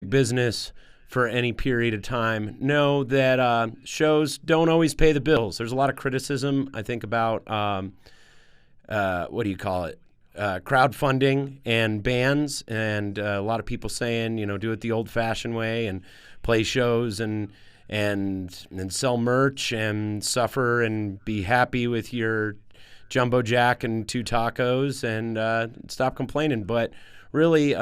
music business for any period of time know that shows don't always pay the bills. There's a lot of criticism, I think, about crowdfunding and bands, and a lot of people saying, do it the old-fashioned way and play shows and sell merch and suffer and be happy with your Jumbo Jack and 2 tacos and stop complaining. But really,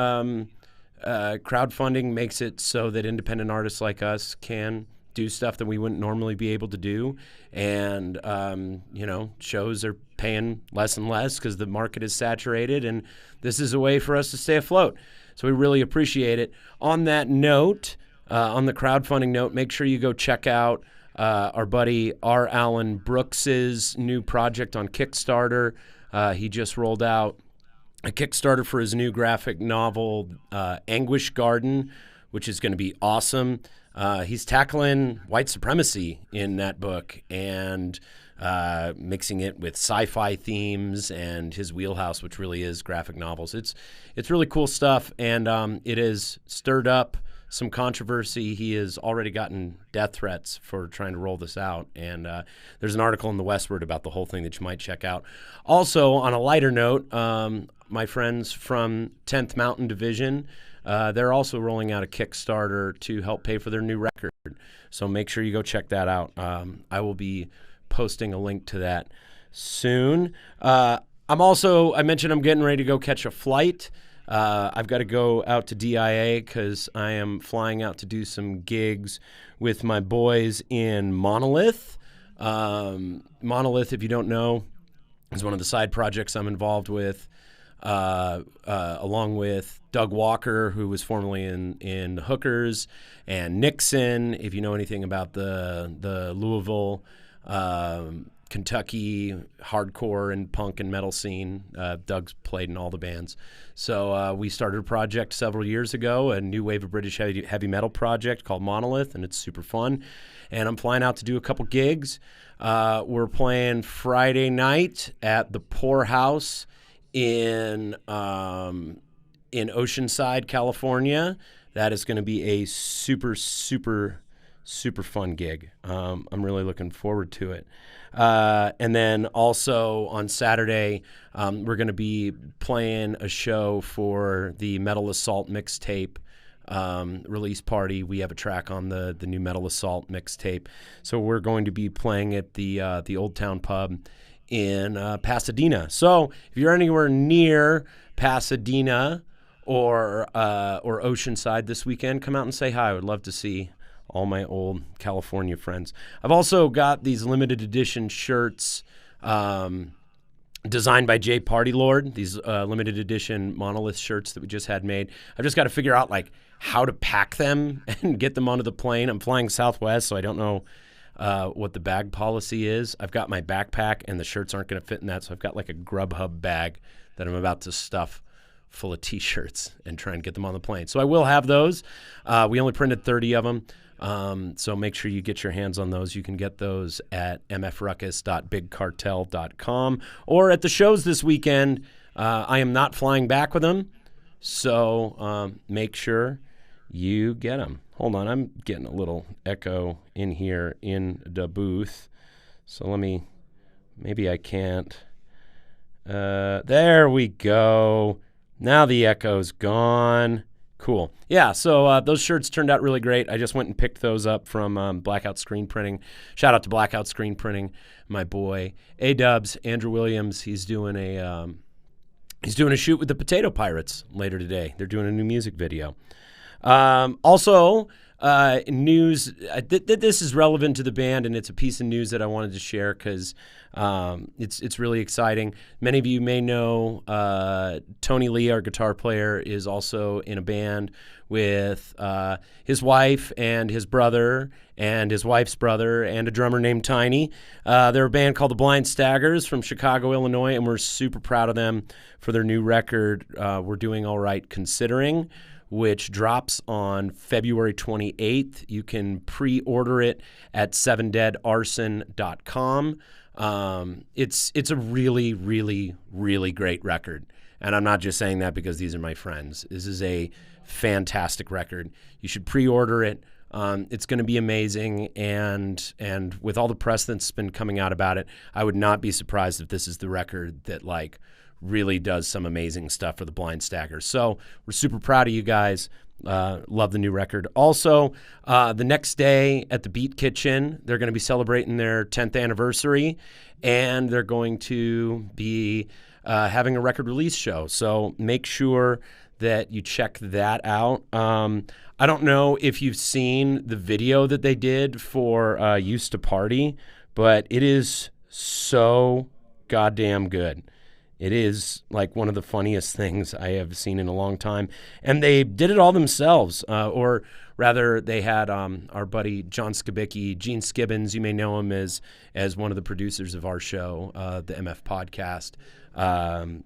crowdfunding makes it so that independent artists like us can do stuff that we wouldn't normally be able to do. And, shows are paying less and less because the market is saturated, and this is a way for us to stay afloat. So we really appreciate it. On that note, on the crowdfunding note, make sure you go check out our buddy R. Allen Brooks's new project on Kickstarter. He just rolled out a Kickstarter for his new graphic novel, Anguish Garden, which is going to be awesome. He's tackling white supremacy in that book and mixing it with sci-fi themes and his wheelhouse, which really is graphic novels. It's really cool stuff, and it has stirred up some controversy. He has already gotten death threats for trying to roll this out, and there's an article in the Westward about the whole thing that you might check out. Also, on a lighter note, my friends from 10th Mountain Division, they're also rolling out a Kickstarter to help pay for their new record. So make sure you go check that out. I will be posting a link to that soon. I mentioned I'm getting ready to go catch a flight. I've got to go out to DIA because I am flying out to do some gigs with my boys in Monolith. Monolith, if you don't know, is one of the side projects I'm involved with, along with Doug Walker, who was formerly in the Hookers, and Nixon, if you know anything about the Louisville, Kentucky hardcore and punk and metal scene. Doug's played in all the bands. So we started a project several years ago, a new wave of British heavy metal project called Monolith, and it's super fun. And I'm flying out to do a couple gigs. We're playing Friday night at the Poorhouse in Oceanside, California. That is going to be a super, super, super fun gig. I'm really looking forward to it. And then also on Saturday, we're going to be playing a show for the Metal Assault mixtape release party. We have a track on the new Metal Assault mixtape. So we're going to be playing at the Old Town Pub in Pasadena. So if you're anywhere near Pasadena or Oceanside this weekend, come out and say hi. I would love to see all my old California friends. I've also got these limited edition shirts designed by Jay Party Lord, these limited edition Monolith shirts that we just had made. I've just got to figure out how to pack them and get them onto the plane. I'm flying Southwest, so I don't know what the bag policy is. I've got my backpack, and the shirts aren't going to fit in that, so I've got a Grubhub bag that I'm about to stuff full of T-shirts and try and get them on the plane. So I will have those. We only printed 30 of them. So make sure you get your hands on those. You can get those at mfruckus.bigcartel.com or at the shows this weekend. I am not flying back with them, so make sure you get them. Hold on, I'm getting a little echo in here in the booth. So maybe I can't. There we go. Now the echo's gone. Cool. Yeah, so those shirts turned out really great. I just went and picked those up from Blackout Screen Printing. Shout out to Blackout Screen Printing, my boy A-Dubs, Andrew Williams. He's doing a shoot with the Potato Pirates later today. They're doing a new music video. Also, news. This is relevant to the band, and it's a piece of news that I wanted to share because it's really exciting. Many of you may know Tony Lee, our guitar player, is also in a band with his wife and his brother and his wife's brother and a drummer named Tiny. They're a band called the Blind Staggers from Chicago, Illinois, and we're super proud of them for their new record, We're Doing All Right Considering, which drops on February 28th. You can pre-order it at sevendeadarson.com. It's a really, really, really great record. And I'm not just saying that because these are my friends. This is a fantastic record. You should pre-order it. It's going to be amazing, and with all the press that's been coming out about it, I would not be surprised if this is the record that like really does some amazing stuff for the Blind Staggers. So we're super proud of you guys. Love the new record. Also, the next day at the Beat Kitchen, they're going to be celebrating their 10th anniversary, and they're going to be having a record release show. So make sure that you check that out. I don't know if you've seen the video that they did for Used to Party, but it is so goddamn good. It is like one of the funniest things I have seen in a long time. And they did it all themselves, or rather they had our buddy John Skibicki, Gene Skibbins, you may know him as one of the producers of our show, the MF Podcast.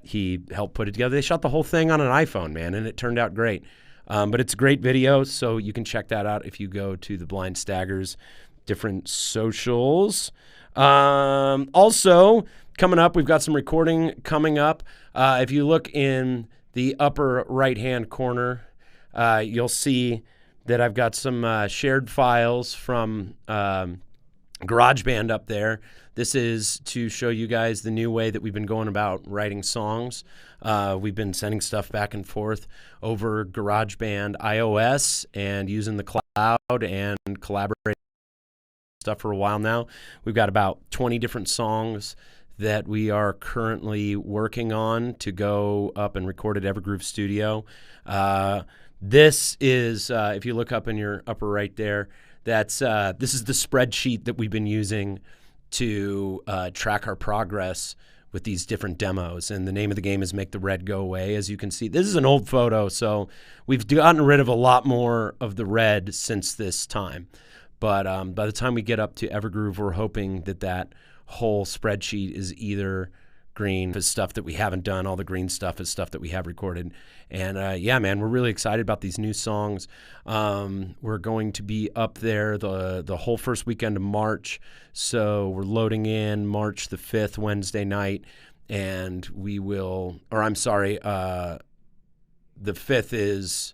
He helped put it together. They shot the whole thing on an iPhone, man, and it turned out great. But it's a great video, so you can check that out if you go to the Blind Staggers different socials. Also, coming up, we've got some recording coming up. If you look in the upper right-hand corner, you'll see that I've got some shared files from GarageBand up there. This is to show you guys the new way that we've been going about writing songs. We've been sending stuff back and forth over GarageBand iOS and using the cloud and collaborating stuff for a while now. We've got about 20 different songs that we are currently working on to go up and record at Evergroove Studio. This is, if you look up in your upper right there, this is the spreadsheet that we've been using to track our progress with these different demos. And the name of the game is Make the Red Go Away. As you can see, this is an old photo, so we've gotten rid of a lot more of the red since this time. But by the time we get up to Evergroove, we're hoping that whole spreadsheet is either green is stuff that we haven't done. All the green stuff is stuff that we have recorded. And yeah, man, we're really excited about these new songs. We're going to be up there the whole first weekend of March. So we're loading in March the 5th, Wednesday night. And we will, or I'm sorry, the 5th is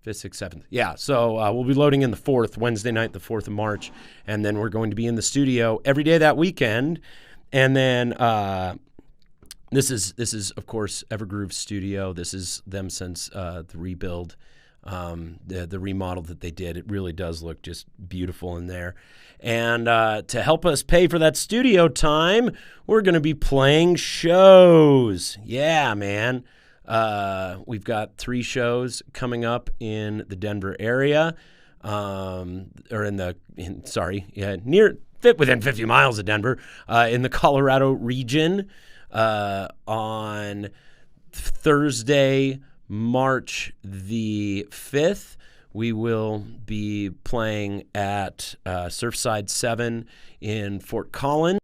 5th, 6th, 7th. Yeah, so we'll be loading in the 4th, Wednesday night, the 4th of March. And then we're going to be in the studio every day that weekend. And then this is of course Evergroove Studio. This is them since the rebuild, the remodel that they did. It really does look just beautiful in there. And to help us pay for that studio time, we're going to be playing shows. Yeah, man. We've got 3 shows coming up in the Denver area, within 50 miles of Denver, in the Colorado region. On Thursday, March the 5th, we will be playing at Surfside 7 in Fort Collins.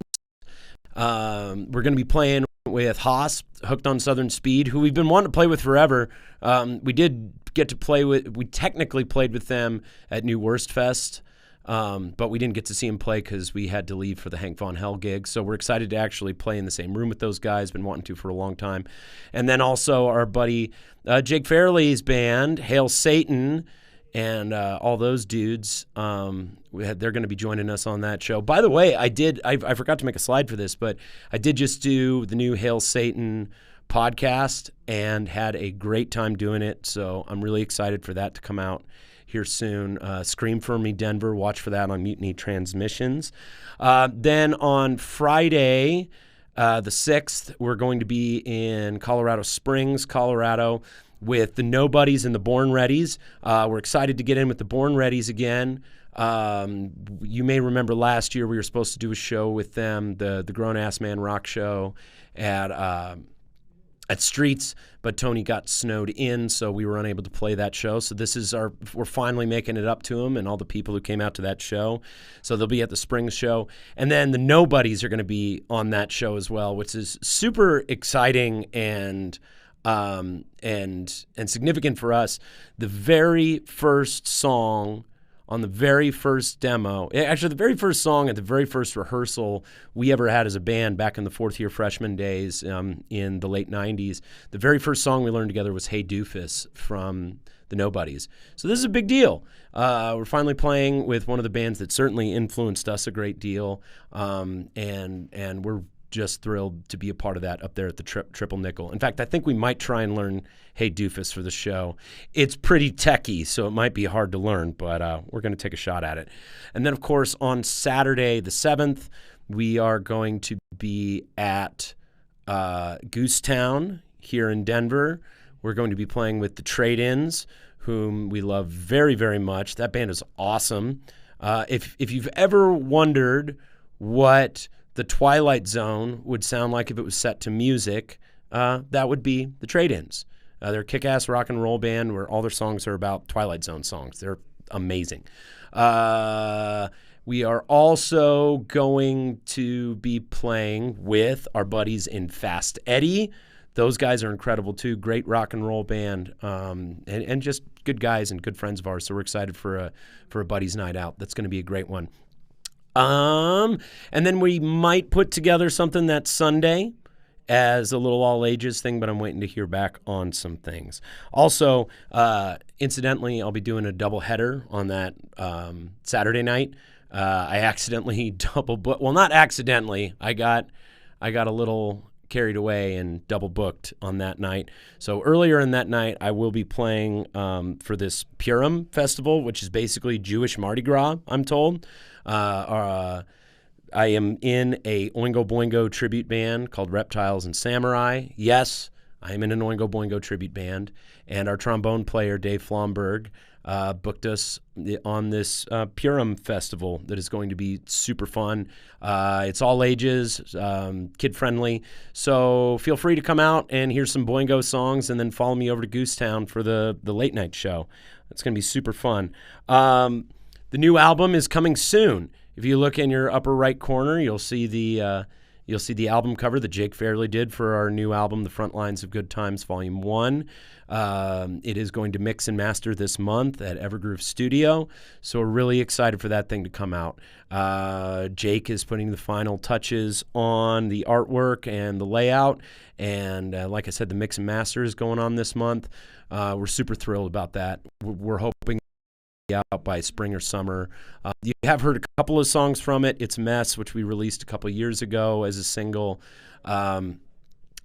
We're going to be playing with Haas, Hooked on Southern Speed, who we've been wanting to play with forever. We technically played with them at New Worst Fest. But we didn't get to see him play because we had to leave for the Hank Von Hell gig. So we're excited to actually play in the same room with those guys. Been wanting to for a long time. And then also our buddy Jake Fairley's band, Hail Satan, and all those dudes. They're going to be joining us on that show. By the way, I forgot to make a slide for this, but I did just do the new Hail Satan podcast and had a great time doing it. So I'm really excited for that to come out here soon. Scream for Me Denver. Watch for that on Mutiny Transmissions. Then on Friday, the 6th, we're going to be in Colorado Springs, Colorado, with the Nobodies and the Born Readies. We're excited to get in with the Born Readies again. You may remember last year we were supposed to do a show with them, the Grown Ass Man Rock Show at Streets, but Tony got snowed in, so we were unable to play that show. So we're finally making it up to him and all the people who came out to that show. So they'll be at the Springs show. And then the Nobodies are going to be on that show as well, which is super exciting and significant for us. The very first song on the very first demo, actually the very first song at the very first rehearsal we ever had as a band back in the fourth-year freshman days in the late 90s. The very first song we learned together was Hey Doofus from the Nobodies. So this is a big deal. We're finally playing with one of the bands that certainly influenced us a great deal, and we're just thrilled to be a part of that up there at the Triple Nickel. In fact, I think we might try and learn Hey Doofus for the show. It's pretty techy, so it might be hard to learn, but we're going to take a shot at it. And then, of course, on Saturday the 7th, we are going to be at Goosetown here in Denver. We're going to be playing with the Trade-Ins, whom we love very, very much. That band is awesome. If you've ever wondered what the Twilight Zone would sound like if it was set to music, that would be the Trade-Ins. They're a kick-ass rock and roll band where all their songs are about Twilight Zone songs. They're amazing. We are also going to be playing with our buddies in Fast Eddie. Those guys are incredible too. Great rock and roll band, and just good guys and good friends of ours. So we're excited for a buddies' night out. That's going to be a great one. And then we might put together something that Sunday as a little all ages thing, but I'm waiting to hear back on some things. Also, incidentally, I'll be doing a double header on that Saturday night. I accidentally double booked. Well, not accidentally. I got a little carried away and double booked on that night. So earlier in that night, I will be playing for this Purim festival, which is basically Jewish Mardi Gras, I'm told. I am in a Oingo Boingo tribute band called Reptiles and Samurai. Yes, I am in an Oingo Boingo tribute band. And our trombone player, Dave Flomberg, booked us on this Purim festival that is going to be super fun. It's all ages, kid-friendly. So feel free to come out and hear some Boingo songs and then follow me over to Goosetown for the late-night show. It's going to be super fun. The new album is coming soon. If you look in your upper right corner, you'll see the album cover that Jake Fairley did for our new album, The Front Lines of Good Times, Volume 1. It is going to mix and master this month at Evergroove Studio, so we're really excited for that thing to come out. Jake is putting the final touches on the artwork and the layout, and like I said, the mix and master is going on this month. We're super thrilled about that. We're hoping out by spring or summer. You have heard a couple of songs from it. It's Mess, which we released a couple of years ago as a single,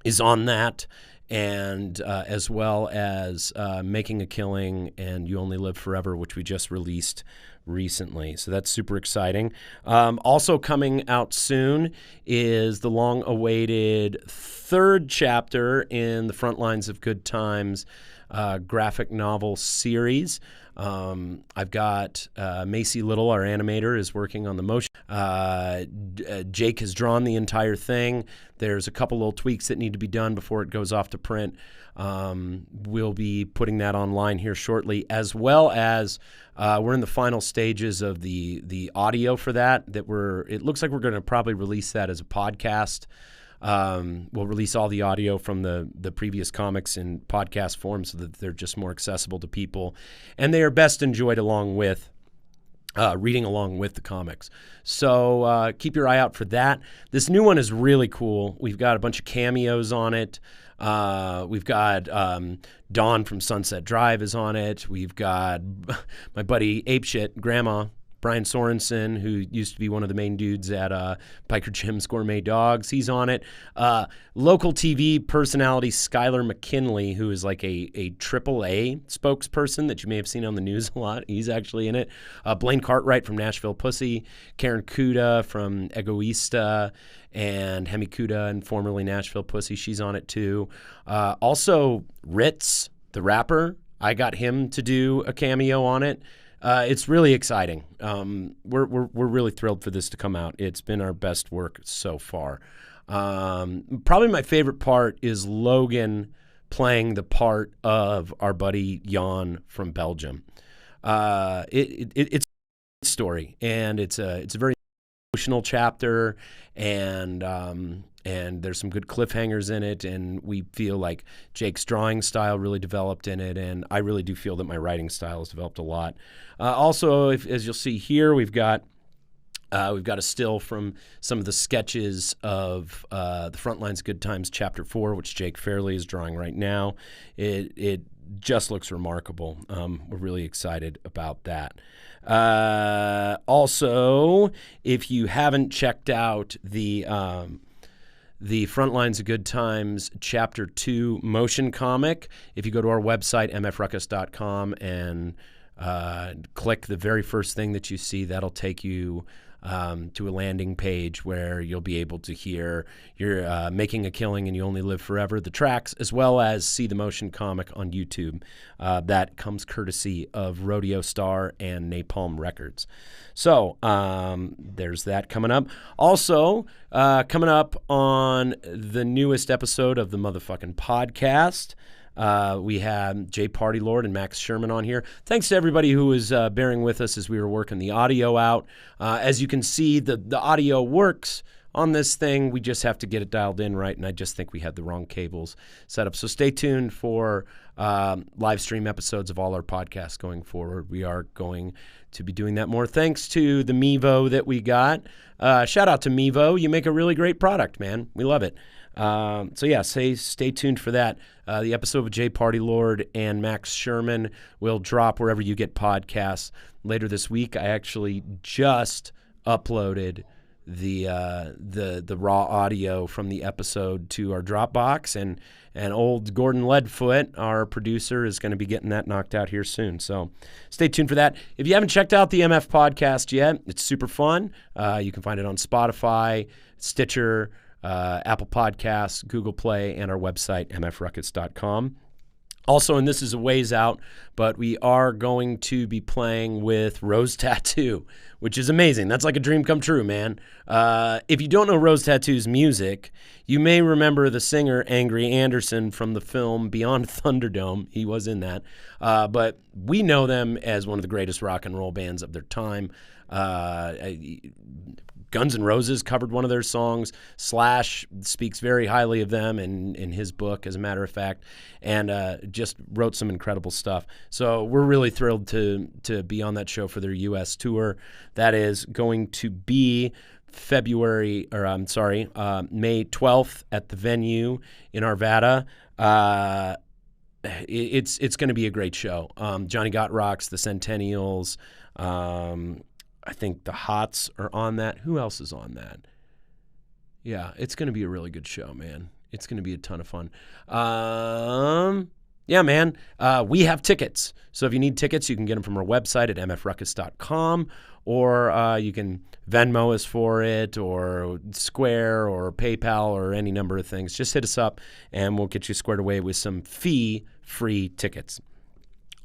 is on that, and as well as Making a Killing and You Only Live Forever, which we just released recently. So that's super exciting. Also coming out soon is the long-awaited third chapter in the Front Lines of Good Times graphic novel series. I've got Macy Little, our animator, is working on the motion. Jake has drawn the entire thing. There's a couple little tweaks that need to be done before it goes off to print. We'll be putting that online here shortly, as well as we're in the final stages of the audio for that. It looks like we're going to probably release that as a podcast. We'll release all the audio from the previous comics in podcast form so that they're just more accessible to people, and they are best enjoyed along with reading along with the comics. So keep your eye out for that. This new one is really cool. We've got a bunch of cameos on it. We've got Dawn from Sunset Drive is on it. We've got my buddy Apeshit Grandma Brian Sorensen, who used to be one of the main dudes at Biker Jim's Gourmet Dogs. He's on it. Local TV personality Skylar McKinley, who is like a AAA spokesperson that you may have seen on the news a lot. He's actually in it. Blaine Cartwright from Nashville Pussy. Karen Kuda from Egoista. And Hemi Kuda and formerly Nashville Pussy. She's on it too. Also, Ritz, the rapper. I got him to do a cameo on it. It's really exciting. We're really thrilled for this to come out. It's been our best work so far. Probably my favorite part is Logan playing the part of our buddy Jan from Belgium. It's a story, and it's a very emotional chapter, and there's some good cliffhangers in it, and we feel like Jake's drawing style really developed in it, and I really do feel that my writing style has developed a lot. Also, as you'll see here, we've got a still from some of the sketches of the Frontlines Good Times Chapter 4, which Jake Fairley is drawing right now. It just looks remarkable. We're really excited about that. Also, if you haven't checked out the Frontlines of Good Times Chapter 2 motion comic, if you go to our website, mfruckus.com, and click the very first thing that you see, that'll take you to a landing page where you'll be able to hear You're Making a Killing and You Only Live Forever, the tracks, as well as see the motion comic on YouTube. That comes courtesy of Rodeo Star and Napalm Records. So there's that coming up. Also, coming up on the newest episode of the motherfucking podcast, we have Jay Party Lord and Max Sherman on here. Thanks to everybody who was bearing with us as we were working the audio out. As you can see, the audio works on this thing. We just have to get it dialed in right, and I just think we had the wrong cables set up. So stay tuned for live stream episodes of all our podcasts going forward. We are going to be doing that more. Thanks to the Mevo that we got. Shout out to Mevo. You make a really great product, man. We love it. So yeah, stay tuned for that. The episode with Jay Party Lord and Max Sherman will drop wherever you get podcasts later this week. I actually just uploaded the raw audio from the episode to our Dropbox, and old Gordon Leadfoot, our producer, is going to be getting that knocked out here soon. So stay tuned for that. If you haven't checked out the MF podcast yet, it's super fun. You can find it on Spotify, Stitcher, Apple Podcasts, Google Play, and our website, mfruckus.com. Also, and this is a ways out, but we are going to be playing with Rose Tattoo, which is amazing. That's like a dream come true, man. If you don't know Rose Tattoo's music, you may remember the singer Angry Anderson from the film Beyond Thunderdome. He was in that. But we know them as one of the greatest rock and roll bands of their time. Guns N' Roses covered one of their songs. Slash speaks very highly of them in his book, as a matter of fact, and just wrote some incredible stuff. So we're really thrilled to be on that show for their U.S. tour. That is going to be May 12th at the venue in Arvada. It's going to be a great show. Johnny Got Rocks, the Centennials. I think the Hots are on that. Who else is on that? Yeah, it's going to be a really good show, man. It's going to be a ton of fun. Yeah, man, we have tickets. So if you need tickets, you can get them from our website at mfruckus.com, or you can Venmo us for it, or Square, or PayPal, or any number of things. Just hit us up, and we'll get you squared away with some fee-free tickets.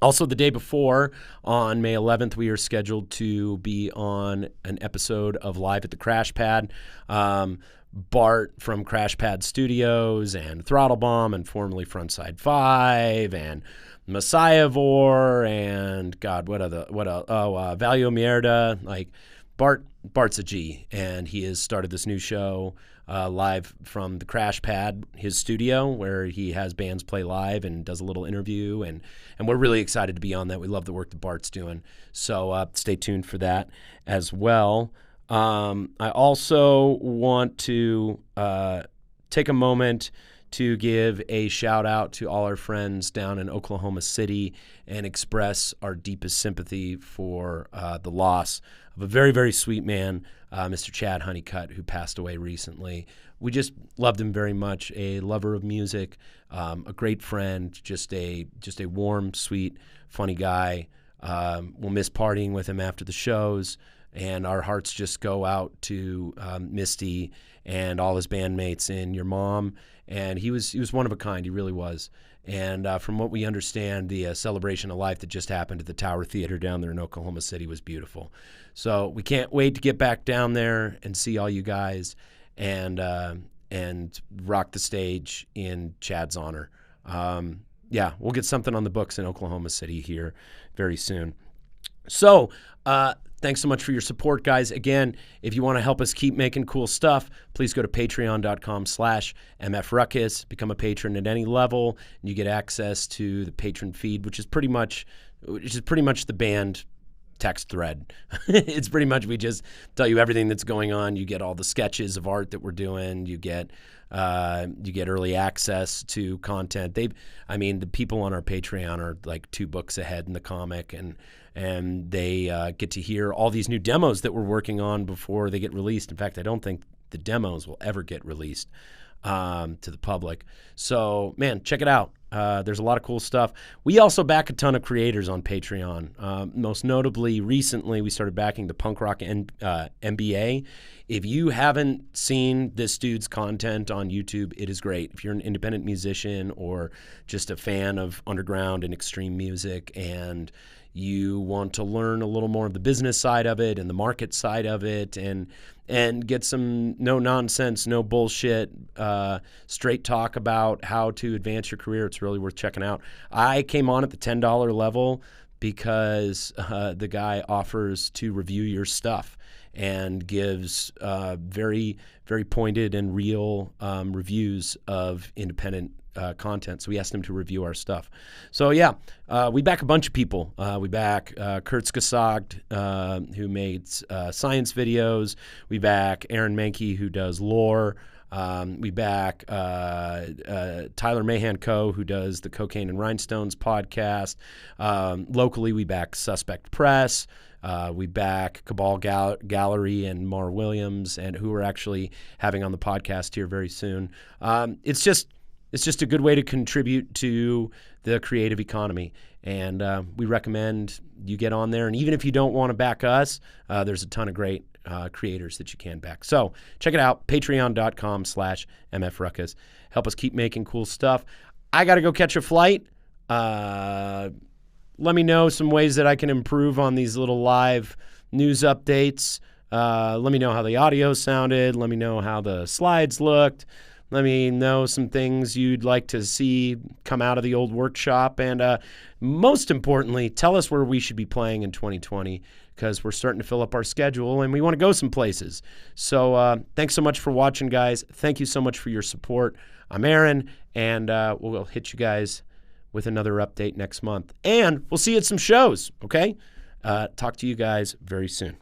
Also, the day before, on May 11th, we are scheduled to be on an episode of Live at the Crash Pad. Bart from Crash Pad Studios and Throttle Bomb, and formerly Frontside 5, and Messiah Vor, and God, Valio Mierda. Like, Bart's a G, and he has started this new show live from the Crash Pad, his studio, where he has bands play live and does a little interview, and we're really excited to be on that. We love the work that Bart's doing, so stay tuned for that as well. I also want to take a moment to give a shout out to all our friends down in Oklahoma City and express our deepest sympathy for the loss of a very, very sweet man, Mr. Chad Honeycutt, who passed away recently. We just loved him very much, a lover of music, a great friend, just a warm, sweet, funny guy. We'll miss partying with him after the shows, and our hearts just go out to Misty and all his bandmates and your mom. And he was one of a kind. He really was. And from what we understand, the celebration of life that just happened at the Tower Theater down there in Oklahoma City was beautiful. So we can't wait to get back down there and see all you guys and rock the stage in Chad's honor. Yeah, we'll get something on the books in Oklahoma City here very soon. So Thanks so much for your support, guys. Again, if you want to help us keep making cool stuff, please go to patreon.com/mfruckus. Become a patron at any level, and you get access to the patron feed, which is pretty much the band text thread. It's pretty much, we just tell you everything that's going on. You get all the sketches of art that we're doing. You get early access to content. The people on our Patreon are like 2 books ahead in the comic, and they get to hear all these new demos that we're working on before they get released. In fact, I don't think the demos will ever get released to the public. So, man, check it out. There's a lot of cool stuff. We also back a ton of creators on Patreon. Most notably, recently, we started backing the Punk Rock MBA. If you haven't seen this dude's content on YouTube, it is great. If you're an independent musician or just a fan of underground and extreme music, and you want to learn a little more of the business side of it and the market side of it, and get some no nonsense, no bullshit, straight talk about how to advance your career, it's really worth checking out. I came on at the $10 level because the guy offers to review your stuff and gives very, very pointed and real reviews of independent content. So we asked him to review our stuff. So yeah, we back a bunch of people. We back Kurt Skasagt, who made science videos. We back Aaron Mankey, who does lore. We back Tyler Mahan Co., who does the Cocaine and Rhinestones podcast. Locally, we back Suspect Press. We back Cabal Gallery and Mar Williams, and who we're actually having on the podcast here very soon. It's just a good way to contribute to the creative economy, and we recommend you get on there. And even if you don't want to back us, there's a ton of great creators that you can back. So check it out, patreon.com/mfruckus. Help us keep making cool stuff. I got to go catch a flight. Let me know some ways that I can improve on these little live news updates. Let me know how the audio sounded. Let me know how the slides looked. Let me know some things you'd like to see come out of the old workshop. And most importantly, tell us where we should be playing in 2020, because we're starting to fill up our schedule and we want to go some places. So thanks so much for watching, guys. Thank you so much for your support. I'm Aaron, and we'll hit you guys with another update next month. And we'll see you at some shows, okay? Talk to you guys very soon.